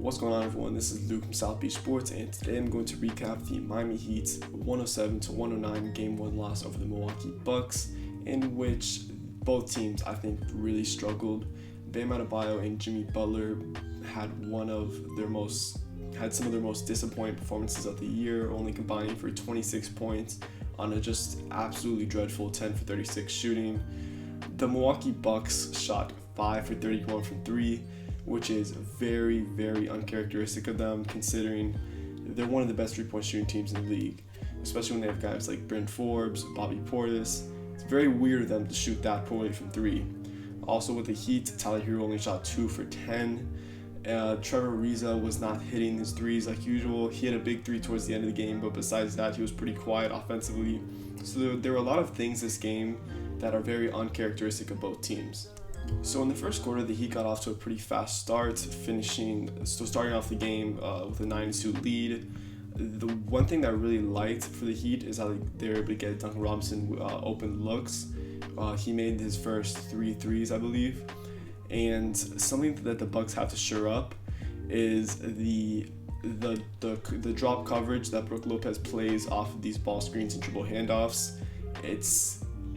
What's going on, everyone? This is Luke from South Beach Sports, and today I'm going to recap the Miami Heat's 107-109 Game 1 loss over the Milwaukee Bucks, in which both teams, I think, really struggled. Bam Adebayo and Jimmy Butler had some of their most disappointing performances of the year, only combining for 26 points on a just absolutely dreadful 10 for 36 shooting. The Milwaukee Bucks shot 5 for 31 from 3, which is very, very uncharacteristic of them, considering they're one of the best three-point shooting teams in the league, especially when they have guys like Bryn Forbes, Bobby Portis. It's very weird of them to shoot that poorly from 3. Also with the Heat, Tyler Hero only shot 2 for 10. Trevor Ariza was not hitting his threes like usual. He had a big 3 towards the end of the game, but besides that, he was pretty quiet offensively. So there were a lot of things this game that are very uncharacteristic of both teams. So in the first quarter, the Heat got off to a pretty fast start, starting off the game with a 9-2 lead. The one thing that I really liked for the Heat is how they were able to get Duncan Robinson open looks. He made his first 3 threes, I believe. And something that the Bucks have to shore up is the drop coverage that Brook Lopez plays off of these ball screens and dribble handoffs.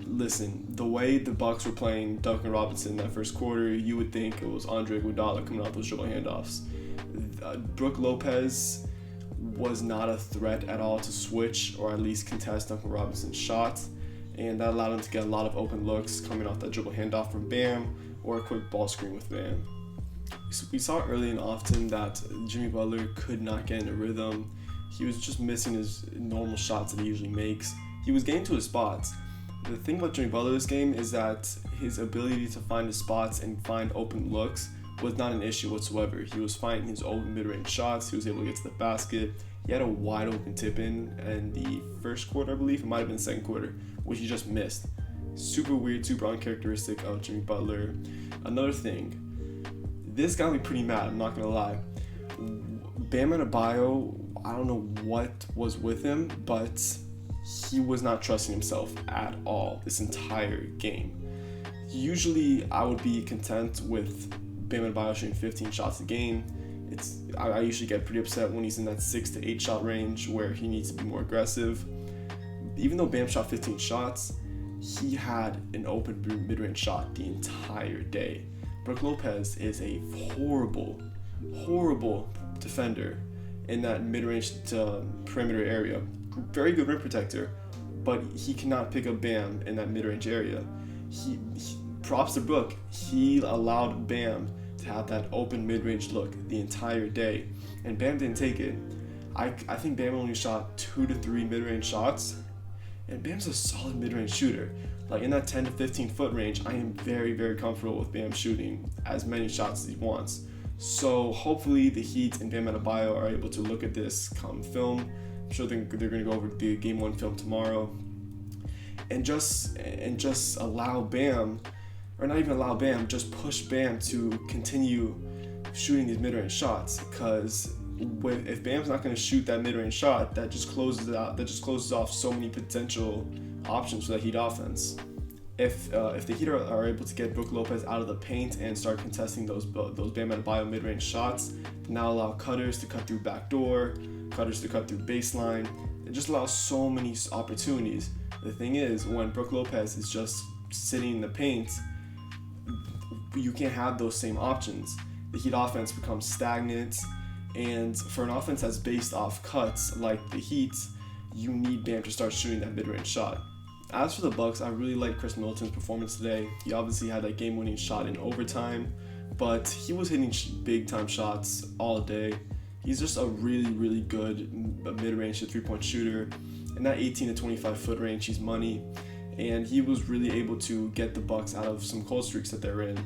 Listen, the way the Bucks were playing Duncan Robinson in that first quarter, you would think it was Andre Iguodala coming off those dribble handoffs. Brook Lopez was not a threat at all to switch or at least contest Duncan Robinson's shot, and that allowed him to get a lot of open looks coming off that dribble handoff from Bam or a quick ball screen with Bam. We saw early and often that Jimmy Butler could not get in a rhythm. He was just missing his normal shots that he usually makes. He was getting to his spots. The thing about Jimmy Butler this game is that his ability to find his spots and find open looks was not an issue whatsoever. He was finding his open mid-range shots. He was able to get to the basket. He had a wide open tip-in the first quarter, I believe. It might have been the second quarter, which he just missed. Super weird, super uncharacteristic of Jimmy Butler. Another thing, this got me pretty mad, I'm not going to lie. Bam Adebayo, I don't know what was with him, but he was not trusting himself at all this entire game. Usually, I would be content with Bam Adebayo shooting 15 shots a game. I usually get pretty upset when he's in that 6 to 8 shot range where he needs to be more aggressive. Even though Bam shot 15 shots, he had an open mid-range shot the entire day. Brook Lopez is a horrible, horrible defender in that mid-range to perimeter area. Very good rim protector, but he cannot pick up Bam in that mid-range area. He props to Brook. He allowed Bam to have that open mid-range look the entire day, and Bam didn't take it. I think Bam only shot 2 to 3 mid-range shots, and Bam's a solid mid-range shooter. Like in that 10 to 15 foot range, I am very, very comfortable with Bam shooting as many shots as he wants. So hopefully the Heat and Bam Adebayo are able to look at this come film. I'm sure they're going to go over the Game 1 film tomorrow, and just allow Bam, or not even allow Bam, just push Bam to continue shooting these mid-range shots. Because if Bam's not going to shoot that mid-range shot, that just closes off so many potential options for that Heat offense. If the Heat are able to get Brook Lopez out of the paint and start contesting those Bam Adebayo mid-range shots, now allow cutters to cut through backdoor, cutters to cut through baseline. It just allows so many opportunities. The thing is, when Brook Lopez is just sitting in the paint, you can't have those same options. The Heat offense becomes stagnant, and for an offense that's based off cuts like the Heat, you need Bam to start shooting that mid-range shot. As for the Bucks, I really like Chris Middleton's performance today. He obviously had that game-winning shot in overtime, but he was hitting big-time shots all day. He's just a really, really good mid-range to three-point shooter. In that 18 to 25 foot range, he's money, and he was really able to get the Bucks out of some cold streaks that they're in.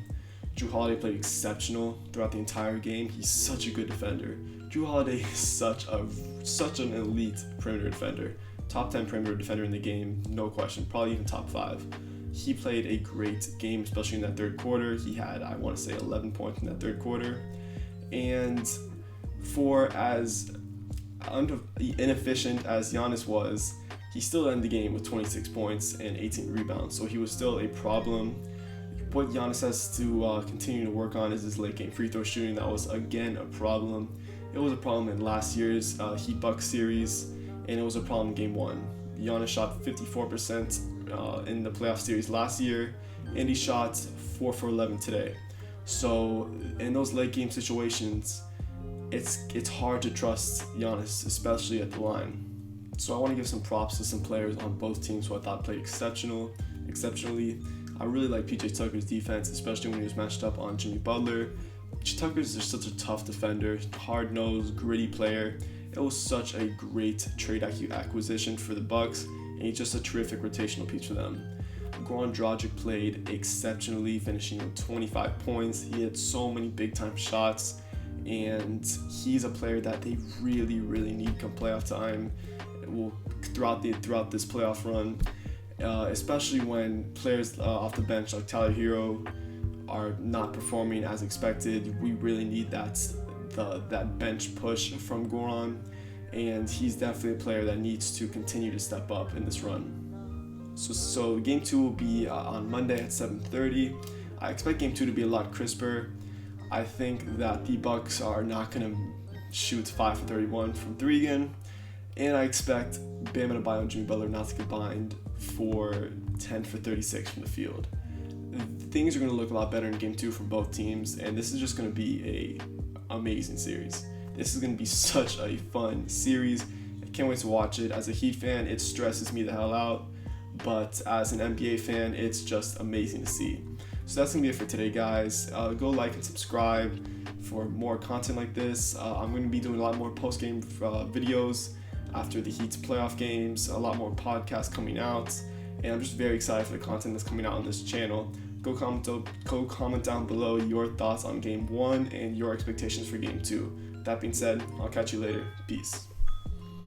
Jrue Holiday played exceptional throughout the entire game. He's such a good defender. Jrue Holiday is such an elite perimeter defender. Top 10 perimeter defender in the game, no question. Probably even top 5. He played a great game, especially in that third quarter. He had, I want to say, 11 points in that third quarter. And for as inefficient as Giannis was, he still ended the game with 26 points and 18 rebounds. So he was still a problem. what Giannis has to continue to work on is his late game free throw shooting. That was again a problem. It was a problem in last year's Heat Bucks series, and it was a problem in Game 1. Giannis shot 54% in the playoff series last year, and he shot 4 for 11 today. So in those late game situations, it's hard to trust Giannis, especially at the line. So I want to give some props to some players on both teams who I thought played exceptionally. I really like PJ Tucker's defense, especially when he was matched up on Jimmy Butler. Tucker's just such a tough defender, hard-nosed, gritty player. It was such a great trade acquisition for the Bucks, and he's just a terrific rotational piece for them. Goran Dragic played exceptionally, finishing with 25 points. He had so many big-time shots, and he's a player that they really, really need come playoff time. Throughout this playoff run, especially when players off the bench like Tyler Hero are not performing as expected. We really need that bench push from Goran, and he's definitely a player that needs to continue to step up in this run. So Game 2 will be on Monday at 7:30. I expect Game 2 to be a lot crisper. I think that the Bucks are not going to shoot 5 for 31 from 3 again, and I expect Bam Adebayo and Jimmy Butler not to combine for 10 for 36 from the field. Things are going to look a lot better in Game 2 from both teams, and this is just going to be an amazing series. This is going to be such a fun series. I can't wait to watch it. As a Heat fan, it stresses me the hell out, but as an NBA fan, it's just amazing to see. So that's going to be it for today, guys. Go like and subscribe for more content like this. I'm going to be doing a lot more post-game videos after the Heat's playoff games, a lot more podcasts coming out, and I'm just very excited for the content that's coming out on this channel. Go comment down below your thoughts on Game 1 and your expectations for Game 2. That being said, I'll catch you later. Peace.